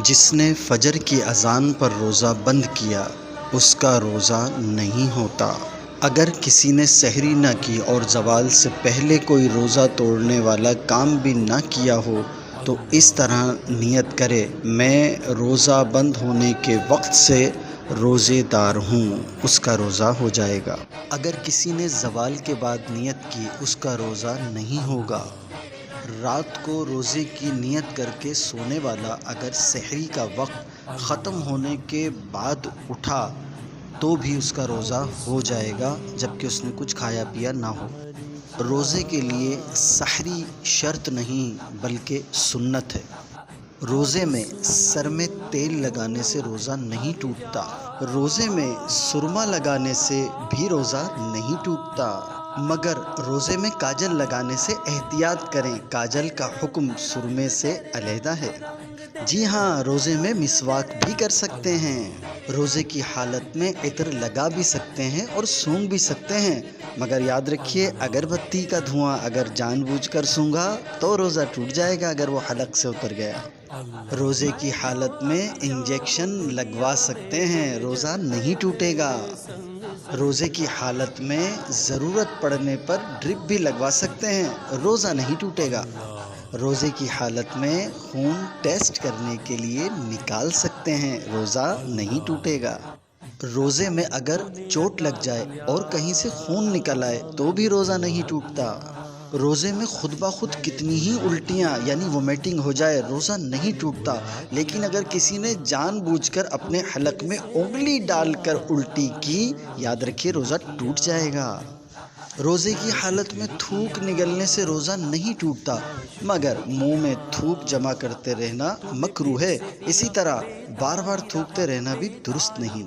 جس نے فجر کی اذان پر روزہ بند کیا اس کا روزہ نہیں ہوتا۔ اگر کسی نے سحری نہ کی اور زوال سے پہلے کوئی روزہ توڑنے والا کام بھی نہ کیا ہو تو اس طرح نیت کرے، میں روزہ بند ہونے کے وقت سے روزے دار ہوں، اس کا روزہ ہو جائے گا۔ اگر کسی نے زوال کے بعد نیت کی اس کا روزہ نہیں ہوگا۔ رات کو روزے کی نیت کر کے سونے والا اگر سحری کا وقت ختم ہونے کے بعد اٹھا تو بھی اس کا روزہ ہو جائے گا، جبکہ اس نے کچھ کھایا پیا نہ ہو۔ روزے کے لیے سحری شرط نہیں بلکہ سنت ہے۔ روزے میں سر میں تیل لگانے سے روزہ نہیں ٹوٹتا۔ روزے میں سرما لگانے سے بھی روزہ نہیں ٹوٹتا، مگر روزے میں کاجل لگانے سے احتیاط کریں، کاجل کا حکم سرمے سے علیحدہ ہے۔ جی ہاں، روزے میں مسواک بھی کر سکتے ہیں۔ روزے کی حالت میں عطر لگا بھی سکتے ہیں اور سونگھ بھی سکتے ہیں، مگر یاد رکھیے اگر بتی کا دھواں اگر جان بوجھ کر سونگھا تو روزہ ٹوٹ جائے گا اگر وہ حلق سے اتر گیا۔ روزے کی حالت میں انجیکشن لگوا سکتے ہیں، روزہ نہیں ٹوٹے گا۔ روزے کی حالت میں ضرورت پڑنے پر ڈرپ بھی لگوا سکتے ہیں، روزہ نہیں ٹوٹے گا۔ روزے کی حالت میں خون ٹیسٹ کرنے کے لیے نکال سکتے ہیں، روزہ نہیں ٹوٹے گا۔ روزے میں اگر چوٹ لگ جائے اور کہیں سے خون نکل آئے تو بھی روزہ نہیں ٹوٹتا۔ روزے میں خود بخود کتنی ہی الٹیاں یعنی وومیٹنگ ہو جائے روزہ نہیں ٹوٹتا، لیکن اگر کسی نے جان بوجھ کر اپنے حلق میں انگلی ڈال کر الٹی کی، یاد رکھیے روزہ ٹوٹ جائے گا۔ روزے کی حالت میں تھوک نگلنے سے روزہ نہیں ٹوٹتا، مگر منہ میں تھوک جمع کرتے رہنا مکروہ ہے، اسی طرح بار بار تھوکتے رہنا بھی درست نہیں۔